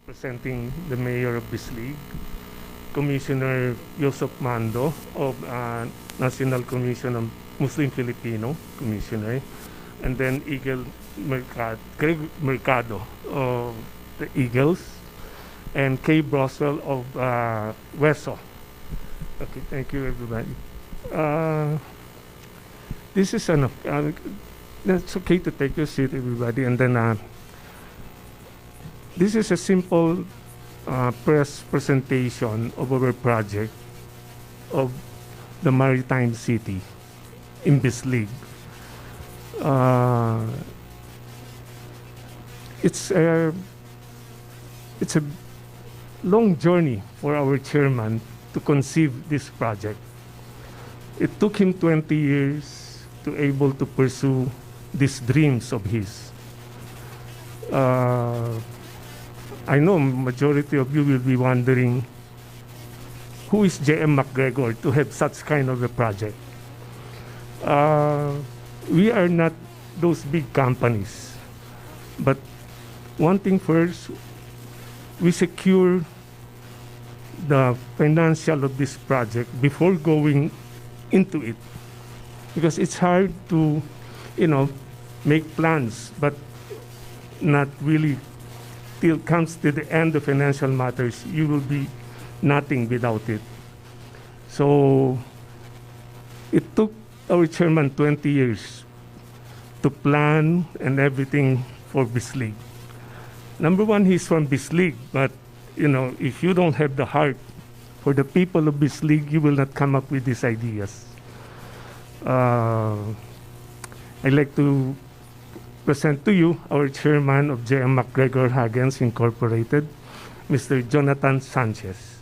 Presenting the Mayor of Bislig, Commissioner Yusuf Mando of National Commission of Muslim Filipino, Commissioner, and then Greg Mercado of the Eagles, and Kay Broswell of Weso. Okay, thank you everybody. This is enough. It's okay to take your seat, everybody, and then this is a simple press presentation of our project of the Maritime City in Bislig. It's a long journey for our chairman to conceive this project. It took him 20 years to able to pursue these dreams of his. I know majority of you will be wondering, who is J.M. McGregor to have such kind of a project? We are not those big companies, but one thing first, we secure the financial of this project before going into it, because it's hard to, make plans, but not really till comes to the end of financial matters, you will be nothing without it. So it took our chairman 20 years to plan and everything for Bislig. Number one, he's from Bislig, but if you don't have the heart for the people of Bislig, you will not come up with these ideas. I'd like to present to you our chairman of J.M. McGregor Hagens Incorporated, Mr. Jonathan Sanchez.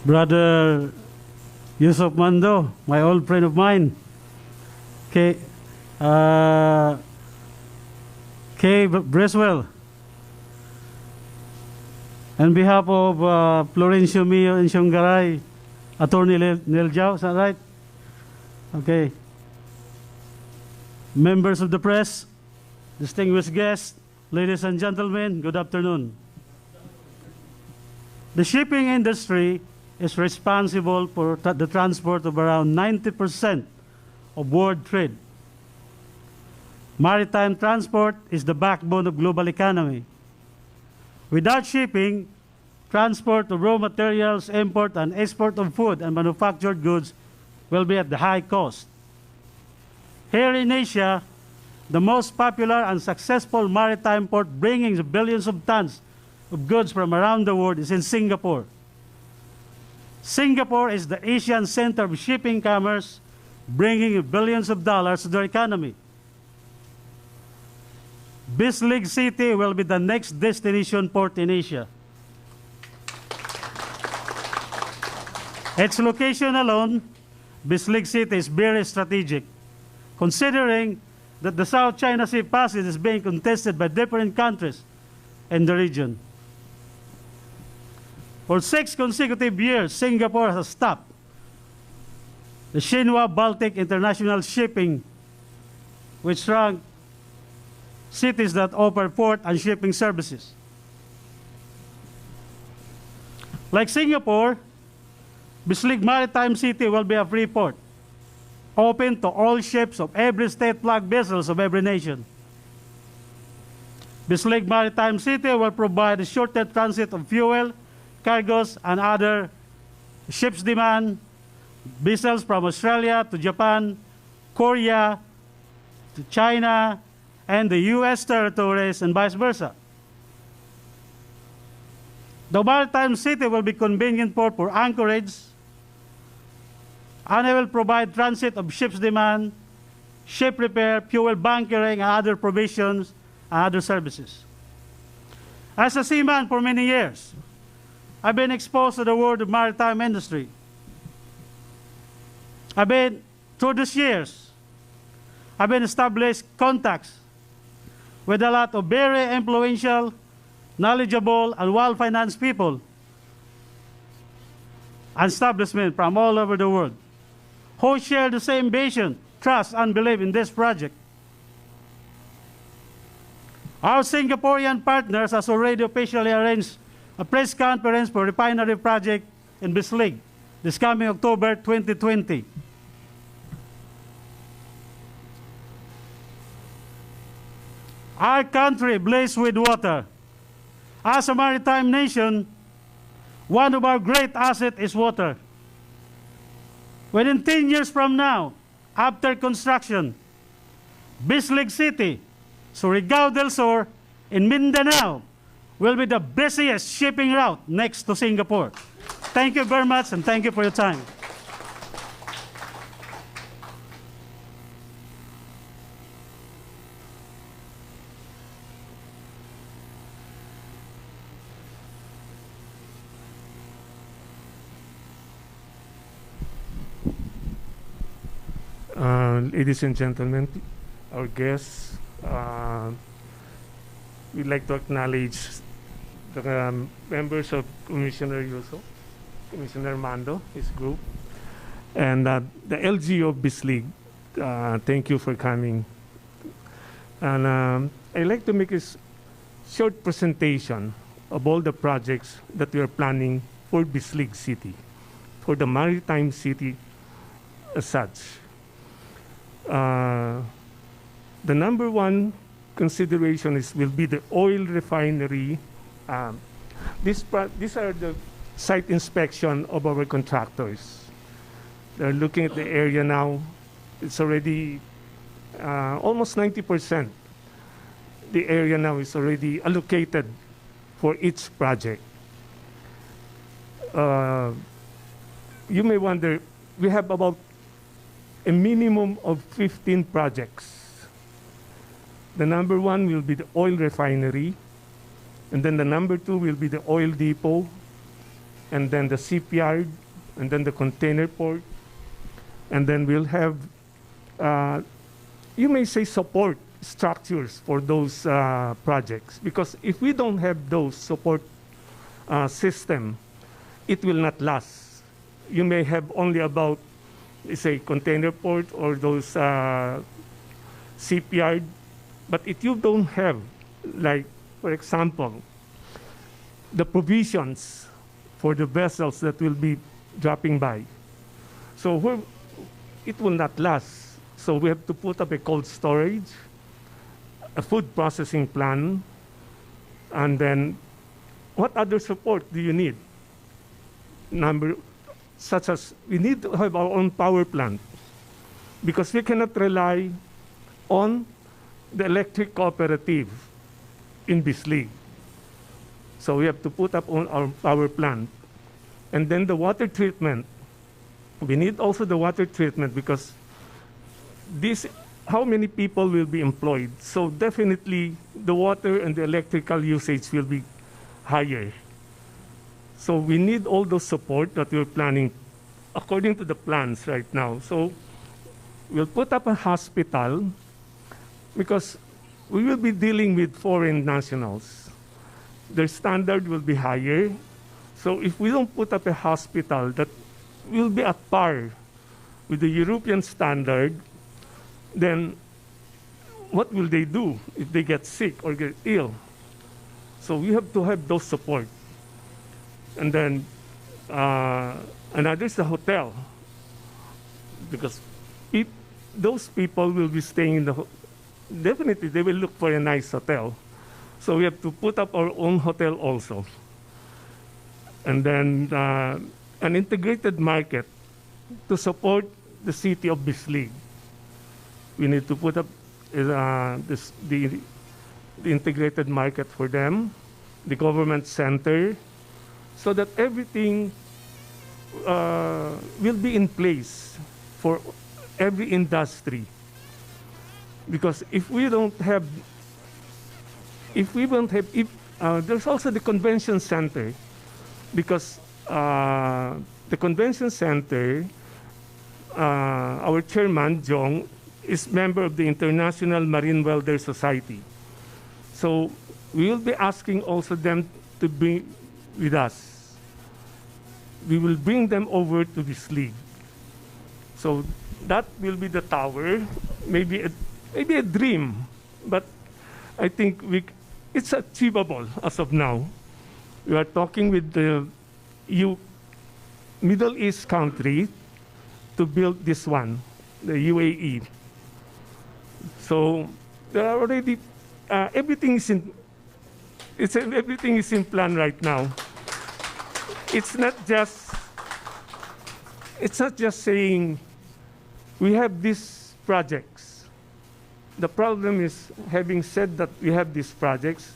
Brother Yusuf Mando, my old friend of mine, Kay Breswell, on behalf of Florencio Mio and Shongaray, Attorney Nel Jiao, is that right? Okay. Members of the press, distinguished guests, ladies and gentlemen, good afternoon. The shipping industry is responsible for the transport of around 90% of world trade. Maritime transport is the backbone of global economy. Without shipping, transport of raw materials, import and export of food and manufactured goods will be at the high cost. Here in Asia, the most popular and successful maritime port bringing billions of tons of goods from around the world is in Singapore. Singapore is the Asian center of shipping commerce, bringing billions of dollars to their economy. Bislig City will be the next destination port in Asia. Its location alone, Bislig City, is very strategic, considering that the South China Sea Passage is being contested by different countries in the region. For 6 consecutive years, Singapore has stopped the Shinhua Baltic International Shipping, which rank cities that offer port and shipping services. Like Singapore, Bislig Maritime City will be a free port, open to all ships of every state flag vessels of every nation. Bislig Maritime City will provide a shorter transit of fuel, cargoes, and other ships' demand, vessels from Australia to Japan, Korea to China, and the U.S. territories, and vice versa. The Maritime City will be convenient port for anchorage, and it will provide transit of ships' demand, ship repair, fuel bunkering, and other provisions and other services. As a seaman for many years, I've been exposed to the world of maritime industry. Through these years, I've been established contacts with a lot of very influential, knowledgeable, and well-financed people and establishments from all over the world who share the same vision, trust, and belief in this project. Our Singaporean partners has already officially arranged a press conference for refinery project in Bislig this coming October 2020. Our country blessed with water. As a maritime nation, one of our great assets is water. Within 10 years from now, after construction, Bislig City, Surigao del Sur, in Mindanao, will be the busiest shipping route next to Singapore. Thank you very much, and thank you for your time. Ladies and gentlemen, our guests, we'd like to acknowledge the members of Commissioner Yuso, Commissioner Mando, his group, and the LGO of Bislig. Thank you for coming. And I'd like to make a short presentation of all the projects that we are planning for Bislig City, for the maritime city as such. The number one consideration will be the oil refinery. These are the site inspection of our contractors. They're looking at the area now. It's already almost 90%. The area now is already allocated for each project. You may wonder, we have about a minimum of 15 projects. The number one will be the oil refinery, and then the number two will be the oil depot, and then the shipyard, and then the container port, and then we'll have, you may say, support structures for those projects, because if we don't have those support system, it will not last. You may have only about, say, container port or those shipyard, but if you don't have, like, for example, the provisions for the vessels that will be dropping by, so it will not last. So we have to put up a cold storage, a food processing plan, and then what other support do you need? Such as we need to have our own power plant, because we cannot rely on the electric cooperative in Bislig. So we have to put up on our power plant. And then the water treatment. We need also the water treatment, because how many people will be employed? So definitely the water and the electrical usage will be higher. So we need all those support that we're planning according to the plans right now. So we'll put up a hospital, because we will be dealing with foreign nationals. Their standard will be higher. So if we don't put up a hospital that will be at par with the European standard, then what will they do if they get sick or get ill? So we have to have those support. And then another is the hotel, because if those people will be staying in definitely they will look for a nice hotel. So we have to put up our own hotel also. And then an integrated market to support the city of Bislig. We need to put up the integrated market for them, the government center, so that everything will be in place for every industry. Because if we don't have, there's also the convention center. because the convention center, our chairman, Jong, is member of the International Marine Welder Society. So we will be asking also them to be with us. We will bring them over to Bislig. So that will be the tower, maybe a dream, but I think it's achievable as of now. We are talking with the Middle East country to build this one, the UAE. So there are already everything is in plan right now. It's not just saying we have these projects. The problem is, having said that we have these projects,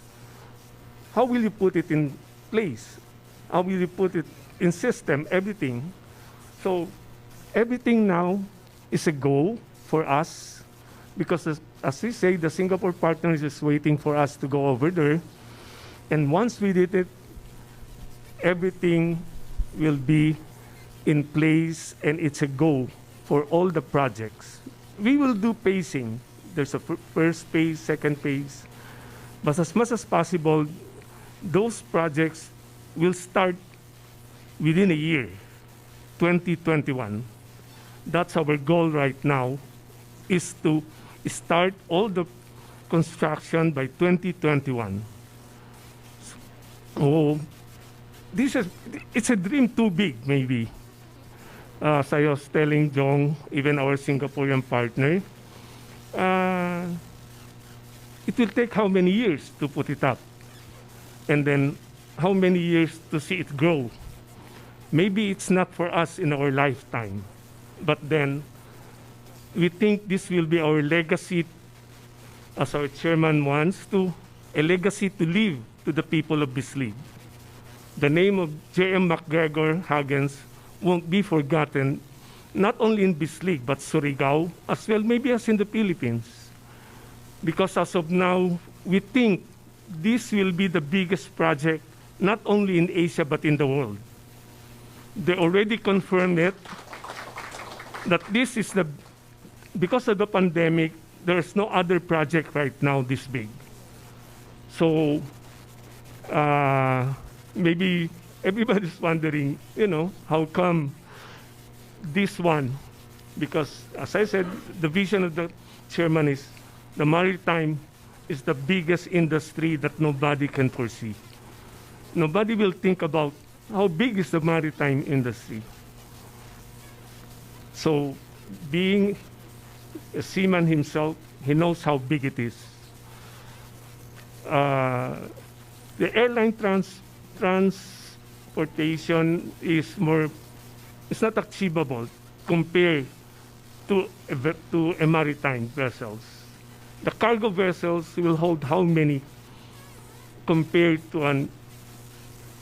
how will you put it in place? How will you put it in system, everything? So everything now is a go for us, because as we say, the Singapore partner is just waiting for us to go over there. And once we did it, everything will be in place and it's a go for all the projects. We will do pacing. There's a first phase, second phase. But as much as possible, those projects will start within a year, 2021. That's our goal right now, is to start all the construction by 2021. Oh, it's a dream too big, maybe. As I was telling Jong, even our Singaporean partner, it will take how many years to put it up? And then how many years to see it grow? Maybe it's not for us in our lifetime, but then we think this will be our legacy, as our chairman wants to, a legacy to leave to the people of Bislig. The name of J.M. MacGregor Hagens won't be forgotten, not only in Bislig, but Surigao, as well maybe as in the Philippines. Because as of now, we think this will be the biggest project, not only in Asia, but in the world. They already confirmed it, that this is because of the pandemic, there's no other project right now this big. So maybe everybody's wondering, how come this one? Because as I said, the vision of the chairman is the maritime is the biggest industry that nobody can foresee. Nobody will think about how big is the maritime industry. So being a seaman himself, he knows how big it is. The airline transportation is it's not achievable compared to a maritime vessels. The cargo vessels will hold how many compared to an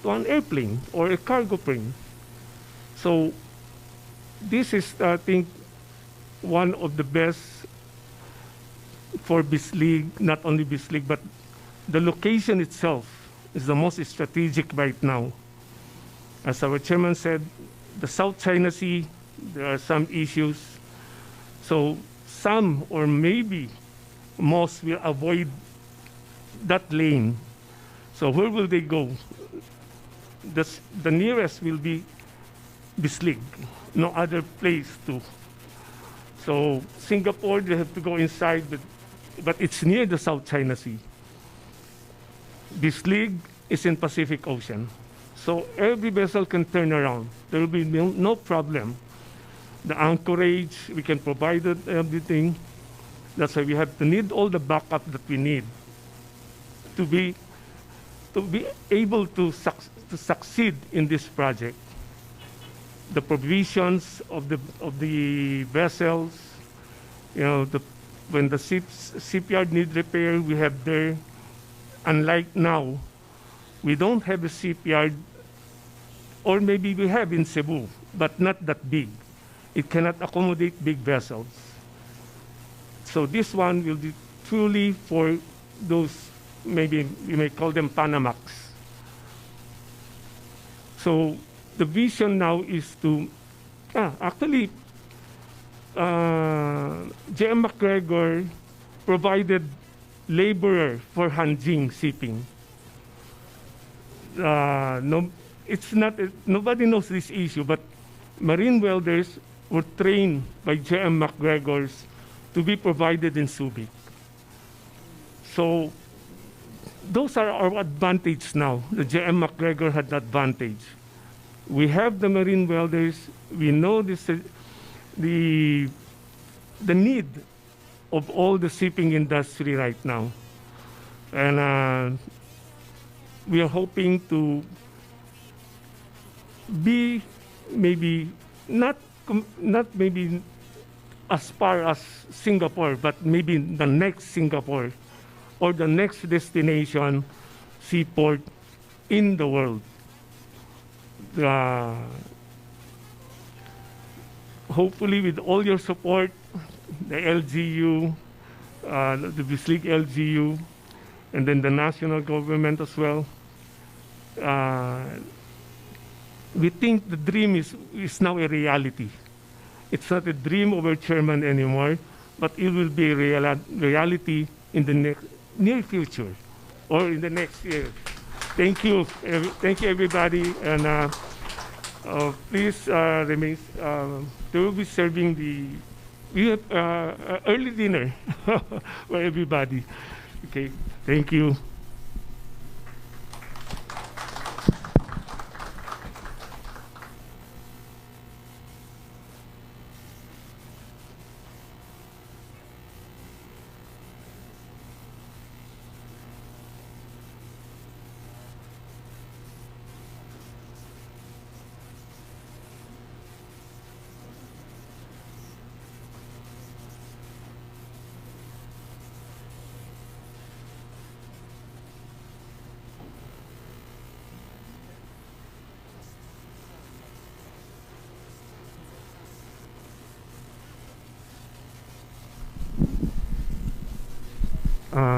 airplane or a cargo plane? So this is, I think, one of the best for Bislig, not only Bislig, but the location itself is the most strategic right now. As our chairman said, the South China Sea, there are some issues. So some, or maybe most, will avoid that lane. So where will they go? The nearest will be Bislig, no other place to. So Singapore, they have to go inside, but it's near the South China Sea. Bislig is in Pacific Ocean. So every vessel can turn around. There will be no problem. The anchorage, we can provide everything. That's why we have to need all the backup that we need to be able to succeed in this project. The provisions of the vessels, when the shipyard need repair, we have there. Unlike now, we don't have a shipyard, or maybe we have in Cebu, but not that big. It cannot accommodate big vessels. So this one will be truly for those, maybe you may call them Panamax. So the vision now is to, actually, J.M. McGregor provided laborer for Hanjing shipping. No, it's not, nobody knows this issue, but marine welders were trained by J.M. McGregor's to be provided in Subic. So those are our advantage now. The J.M. McGregor had the advantage. We have the marine welders. We know this, the need of all the shipping industry right now. And we are hoping to be maybe not maybe as far as Singapore, but maybe the next Singapore or the next destination seaport in the world. Hopefully with all your support, the LGU, the Bislig LGU, and then the national government as well, we think the dream is now a reality. It's not a dream of our chairman anymore, but it will be a reality in the near future or in the next year. Thank you. Thank you, everybody. And please remain. They will be serving the early dinner for everybody. Okay. Thank you.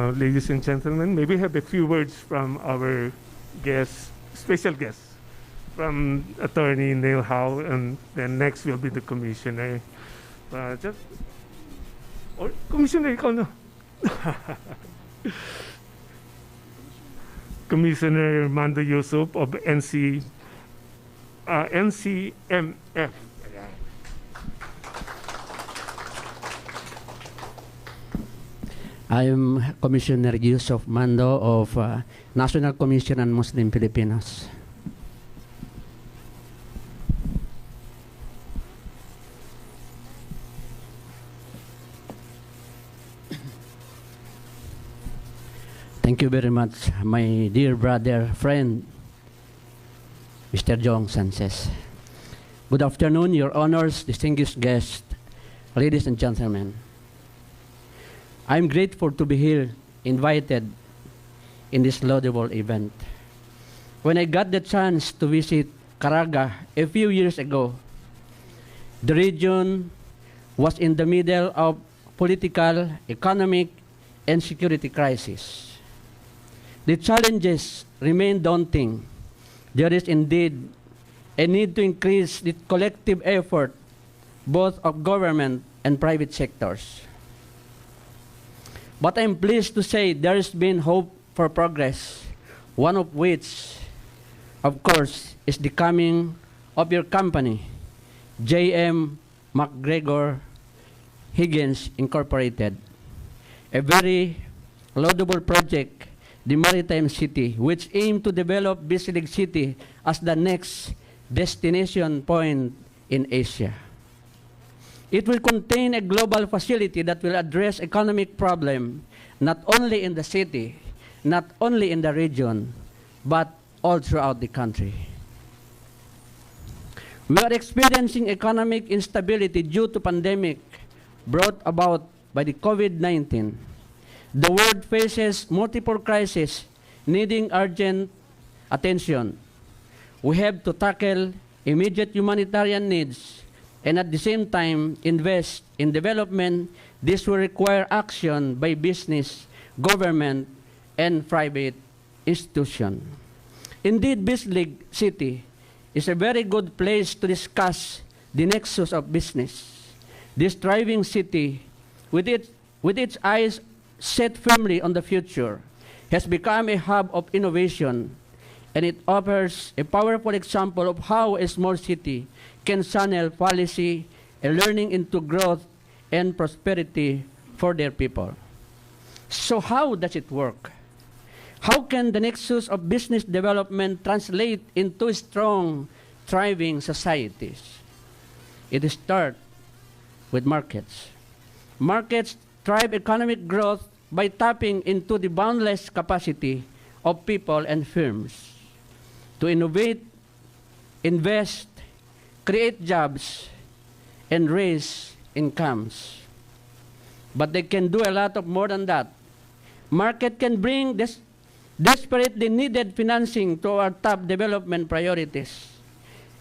Ladies and gentlemen, may we have a few words from our guest, special guest, from Attorney Neil Howe, and then next will be the Commissioner. Commissioner, ikaw na. Commissioner Mando Yusuf of NCMF. I am Commissioner Yusuf Mando of National Commission on Muslim Filipinos. Thank you very much, my dear brother, friend, Mr. Jong Sanchez. Good afternoon, Your Honors, distinguished guests, ladies and gentlemen. I'm grateful to be here, invited in this laudable event. When I got the chance to visit Caraga a few years ago, the region was in the middle of political, economic, and security crisis. The challenges remain daunting. There is indeed a need to increase the collective effort, both of government and private sectors. But I'm pleased to say there has been hope for progress, one of which, of course, is the coming of your company, J.M. McGregor Higgins Incorporated, a very laudable project, the Maritime City, which aimed to develop Bislig City as the next destination point in Asia. It will contain a global facility that will address economic problems not only in the city, not only in the region, but all throughout the country. We are experiencing economic instability due to pandemic brought about by the COVID-19. The world faces multiple crises needing urgent attention. We have to tackle immediate humanitarian needs and at the same time invest in development. This will require action by business, government, and private institutions. Indeed, Bislig City is a very good place to discuss the nexus of business. This thriving city, with its eyes set firmly on the future, has become a hub of innovation, and it offers a powerful example of how a small city can channel policy and learning into growth and prosperity for their people. So how does it work? How can the nexus of business development translate into strong, thriving societies? It starts with markets. Markets drive economic growth by tapping into the boundless capacity of people and firms to innovate, invest, create jobs, and raise incomes. But they can do a lot of more than that. Market can bring this desperately needed financing to our top development priorities,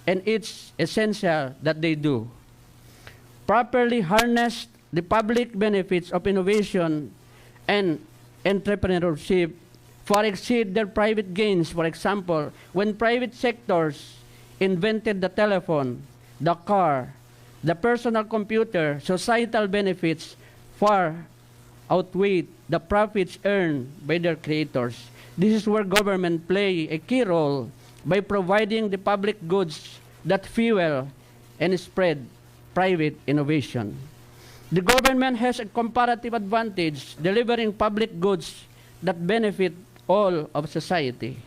and it's essential that they do. Properly harness the public benefits of innovation and entrepreneurship far exceed their private gains. For example, when private sectors invented the telephone, the car, the personal computer, societal benefits far outweigh the profits earned by their creators. This is where government play a key role by providing the public goods that fuel and spread private innovation. The government has a comparative advantage delivering public goods that benefit all of society.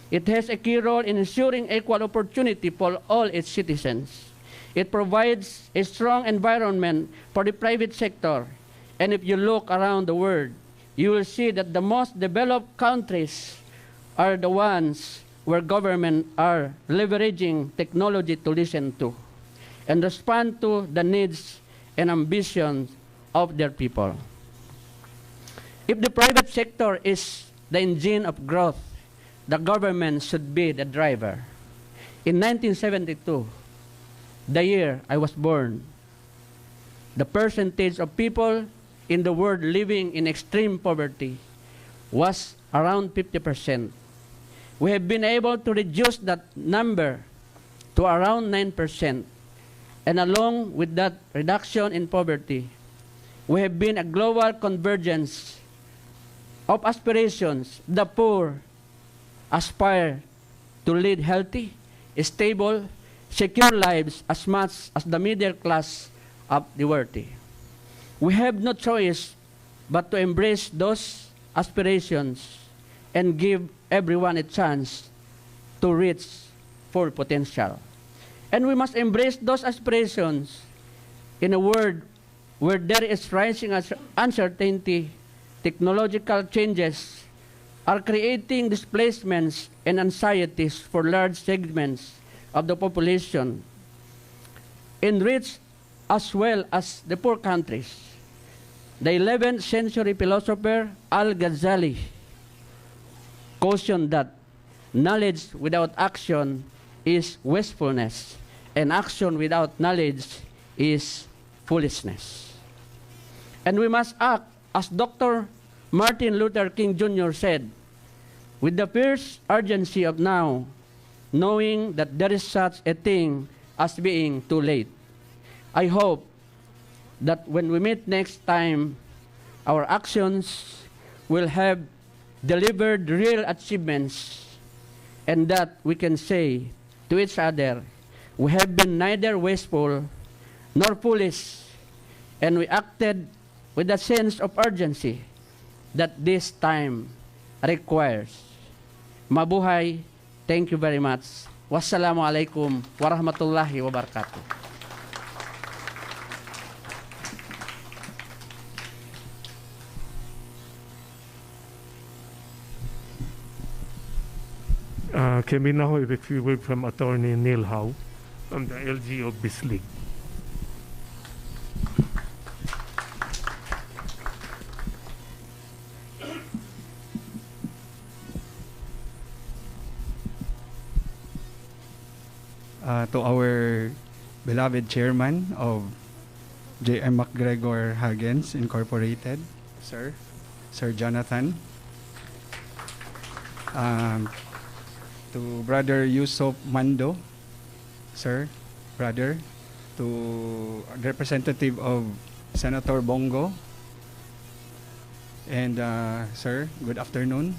It has a key role in ensuring equal opportunity for all its citizens. It provides a strong environment for the private sector. And if you look around the world, you will see that the most developed countries are the ones where government are leveraging technology to listen to and respond to the needs and ambitions of their people. If the private sector is the engine of growth, the government should be the driver. In 1972, the year I was born, the percentage of people in the world living in extreme poverty was around 50%. We have been able to reduce that number to around 9%. And along with that reduction in poverty, we have been a global convergence of aspirations. The poor aspire to lead healthy, stable, secure lives as much as the middle class of the worthy. We have no choice but to embrace those aspirations and give everyone a chance to reach full potential. And we must embrace those aspirations in a world where there is rising uncertainty, technological changes are creating displacements and anxieties for large segments of the population in rich as well as the poor countries. The 11th century philosopher Al-Ghazali cautioned that knowledge without action is wastefulness, and action without knowledge is foolishness. And we must act as Dr. Martin Luther King Jr. said, with the fierce urgency of now, knowing that there is such a thing as being too late. I hope that when we meet next time, our actions will have delivered real achievements, and that we can say to each other, we have been neither wasteful nor foolish, and we acted with a sense of urgency that this time requires. Mabuhay. Thank you very much. Wassalamualaikum warahmatullahi wabarakatuh. Can we now have a few words from Attorney Neil Howe from the LG of Bislig? To our beloved chairman of J.M. McGregor Hagens Incorporated, Sir Jonathan, to Brother Yusuf Mando sir, brother, to representative of Senator Bongo, and sir, good afternoon.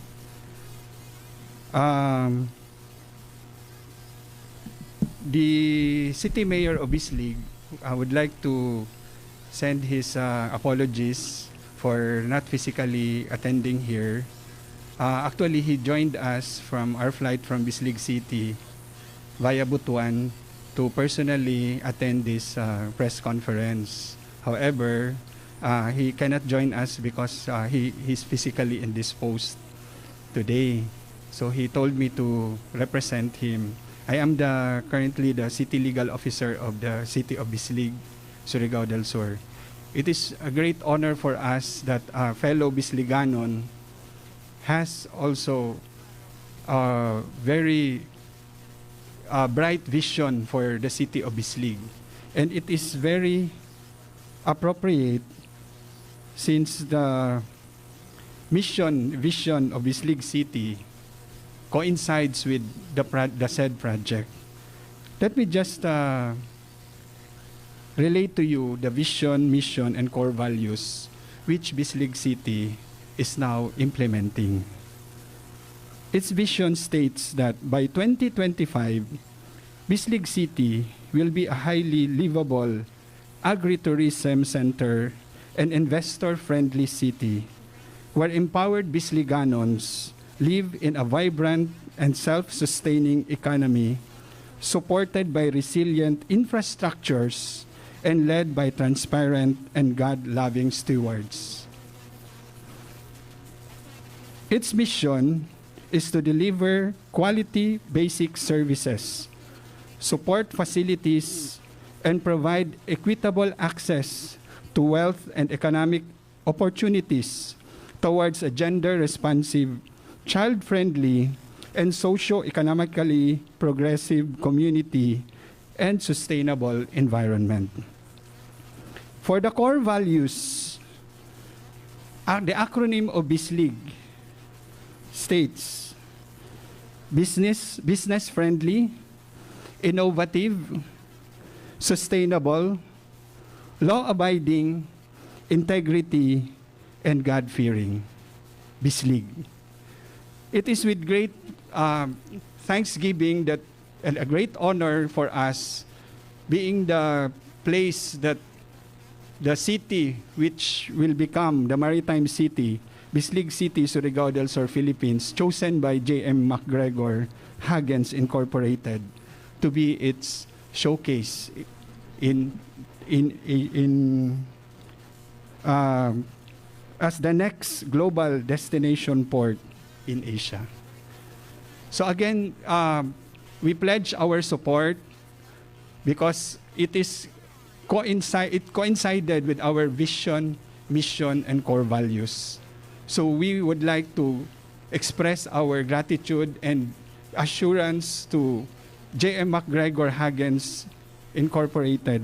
The City Mayor of Bislig would like to send his apologies for not physically attending here. Actually, he joined us from our flight from Bislig City via Butuan to personally attend this press conference. However, he cannot join us because he's physically indisposed today. So he told me to represent him. I am currently the City Legal Officer of the City of Bislig, Surigao del Sur. It is a great honor for us that our fellow Bisliganon has also a very bright vision for the City of Bislig. And it is very appropriate since the vision of Bislig City coincides with the said project. Let me just relate to you the vision, mission, and core values which Bislig City is now implementing. Its vision states that by 2025, Bislig City will be a highly livable agritourism center and investor-friendly city where empowered Bisliganons live in a vibrant and self-sustaining economy supported by resilient infrastructures and led by transparent and God-loving stewards. Its mission is to deliver quality basic services, support facilities, and provide equitable access to wealth and economic opportunities towards a gender-responsive, child-friendly, and socio-economically progressive community and sustainable environment. For the core values, the acronym of Bislig states business-friendly, innovative, sustainable, law-abiding, integrity, and God-fearing. Bislig. It is with great thanksgiving that and a great honor for us being the place that the city which will become the Maritime City, Bislig City, Surigao del Sur, Philippines, chosen by J.M. McGregor Hagens Incorporated to be its showcase as the next global destination port in Asia. So again, we pledge our support because it coincided with our vision, mission, and core values. So we would like to express our gratitude and assurance to J.M. McGregor Hagens Incorporated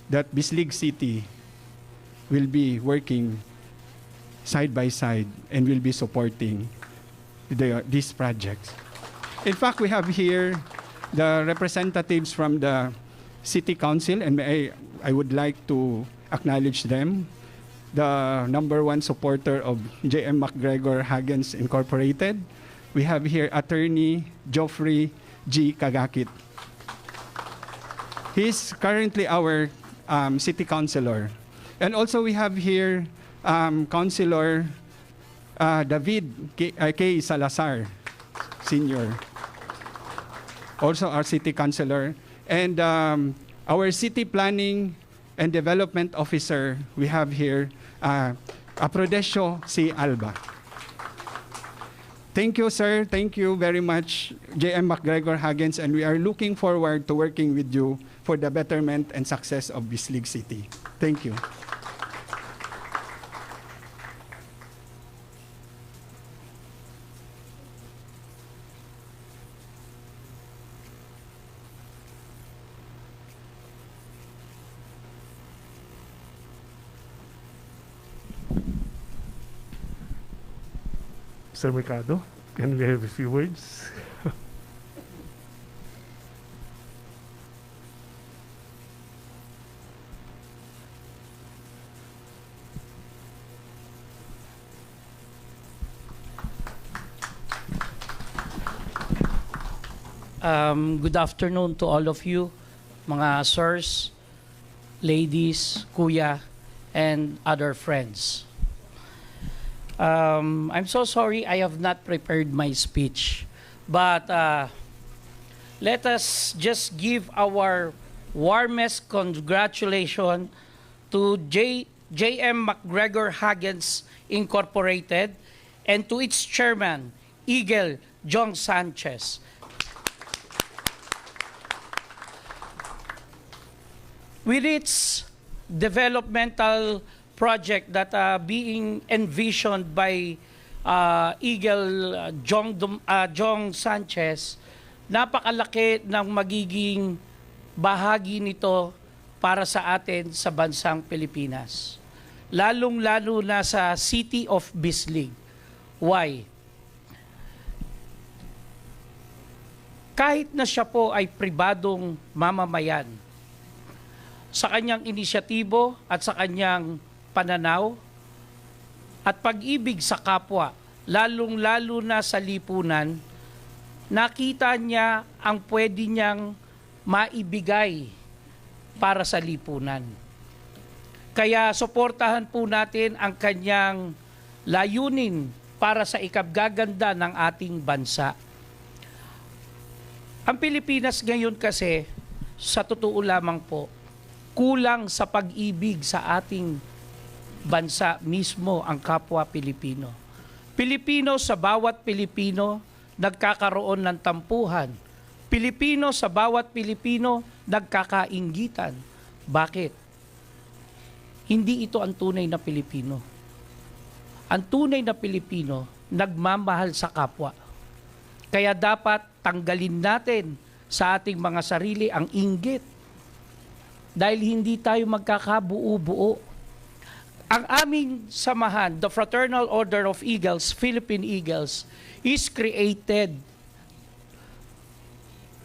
that Bislig City will be working side by side and will be supporting these projects. In fact, we have here the representatives from the City Council, and I would like to acknowledge them. The #1 supporter of J.M. McGregor Hagens Incorporated. We have here Attorney Geoffrey G. Kagakit. He's currently our City Councilor. And also we have here Councilor David K. Salazar, Senior. Also our City Councilor. And our City Planning and Development Officer, we have here Aprodesio C. Alba. Thank you, sir. Thank you very much, J.M. McGregor Hagens, and we are looking forward to working with you for the betterment and success of Bislig City. Thank you. Sir Mercado, can we have a few words? Good afternoon to all of you, mga sirs, ladies, kuya, and other friends. I'm so sorry I have not prepared my speech, but let us just give our warmest congratulations to J.M. McGregor Hagens Incorporated and to its chairman, Eagle Jong Sanchez. With its developmental project that being envisioned by Eagle Jong Sanchez, napakalaki ng magiging bahagi nito para sa atin sa bansang Pilipinas. Lalong-lalo na sa City of Bislig. Why? Kahit na siya po ay pribadong mamamayan, sa kanyang inisyatibo at sa kanyang pananaw at pag-ibig sa kapwa, lalong-lalo na sa lipunan, nakita niya ang pwede niyang maibigay para sa lipunan. Kaya suportahan po natin ang kanyang layunin para sa ikabgaganda ng ating bansa. Ang Pilipinas ngayon kasi, sa totoo lamang po, kulang sa pag-ibig sa ating bansa mismo ang kapwa Pilipino. Pilipino sa bawat Pilipino nagkakaroon ng tampuhan. Pilipino sa bawat Pilipino nagkakainggitan. Bakit? Hindi ito ang tunay na Pilipino. Ang tunay na Pilipino nagmamahal sa kapwa. Kaya dapat tanggalin natin sa ating mga sarili ang inggit. Dahil hindi tayo magkakabuo-buo. Ang aming samahan, the Fraternal Order of Eagles, Philippine Eagles, is created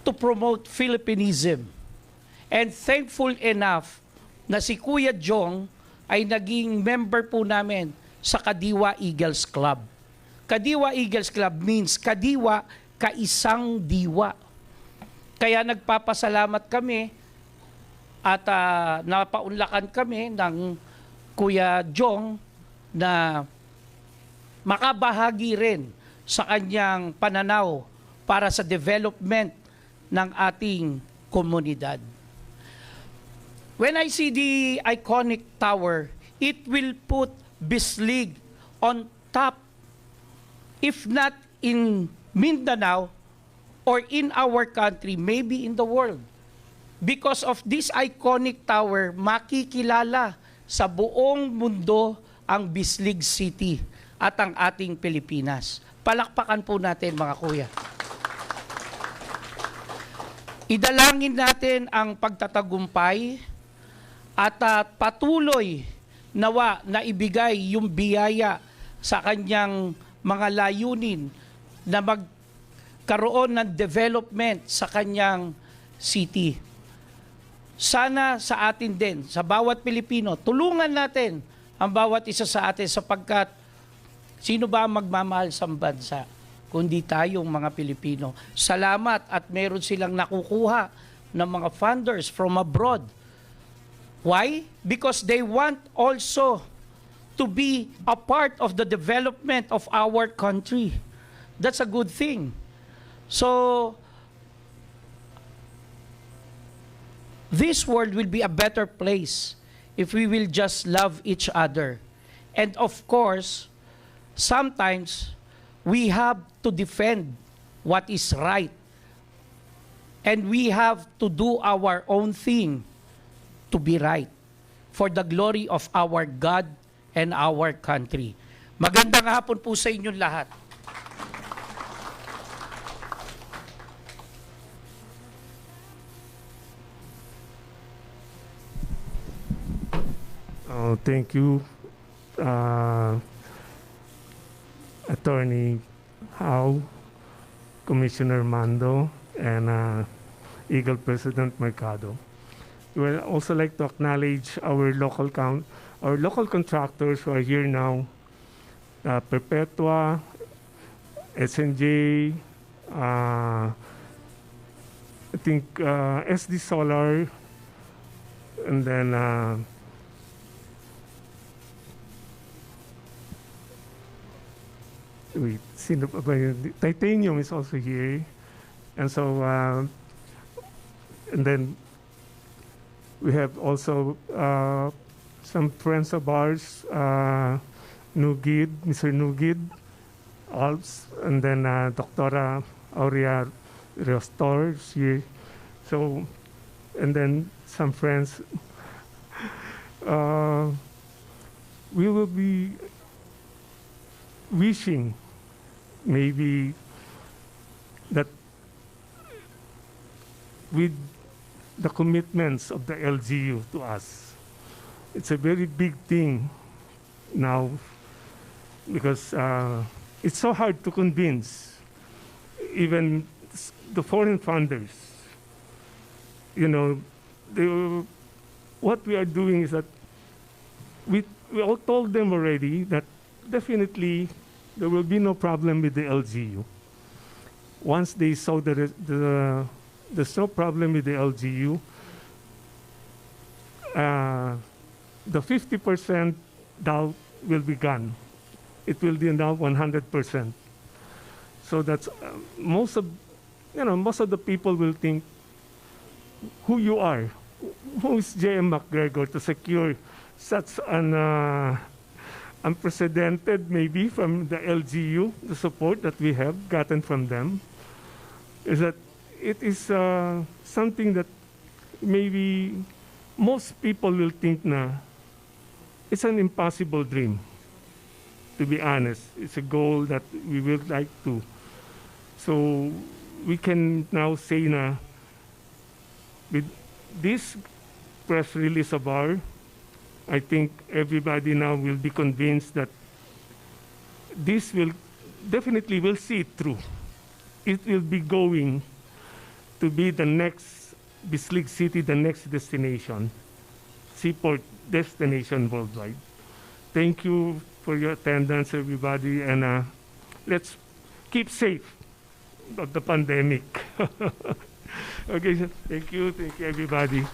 to promote Philippinism. And thankful enough na si Kuya Jong ay naging member po namin sa Kadiwa Eagles Club. Kadiwa Eagles Club means kadiwa, kaisang diwa. Kaya nagpapasalamat kami at napaunlakan kami ng Kuya Jong na makabahagi rin sa kanyang pananaw para sa development ng ating komunidad. When I see the iconic tower, it will put Bislig on top, if not in Mindanao or in our country, maybe in the world. Because of this iconic tower, makikilala sa buong mundo ang Bislig City at ang ating Pilipinas. Palakpakan po natin mga kuya. Idalangin natin ang pagtatagumpay at patuloy nawa na ibigay yung biyaya sa kanyang mga layunin na magkaroon ng development sa kanyang city. Sana sa atin din, sa bawat Pilipino, tulungan natin ang bawat isa sa atin sapagkat sino ba ang magmamahal sa bansa kundi tayong mga Pilipino. Salamat at meron silang nakukuha ng mga funders from abroad. Why? Because they want also to be a part of the development of our country. That's a good thing. So, this world will be a better place if we will just love each other. And of course, sometimes we have to defend what is right. And we have to do our own thing to be right for the glory of our God and our country. Magandang hapon po sa inyong lahat. Thank you, Attorney Howe, Commissioner Mando, and Eagle President Mercado. We would also like to acknowledge our local contractors who are here now, Perpetua, SNJ, I think SD Solar, and then wait, Titanium is also here, and so and then we have also some friends of ours, Nugid, Mr. Nugid, Alps, and then Dr. Aurea Riostor is here. So, and then some friends. We will be wishing maybe that with the commitments of the LGU to us, it's a very big thing now because it's so hard to convince even the foreign funders. You know, what we are doing is that we all told them already that definitely there will be no problem with the LGU. Once they saw there's no problem with the LGU, the 50% doubt will be gone. It will be now 100%. So that's most of the people will think who you are, who is J.M. McGregor to secure such an unprecedented, maybe from the LGU, the support that we have gotten from them, is that it is something that maybe most people will think na it's an impossible dream. To be honest, it's a goal that we would like to. So we can now say na with this press release of ours, I think everybody now will be convinced that this will definitely will see it through. It will be going to be the next Bislig city, the next destination, seaport destination worldwide. Thank you for your attendance, everybody, and let's keep safe of the pandemic. Okay, thank you, everybody.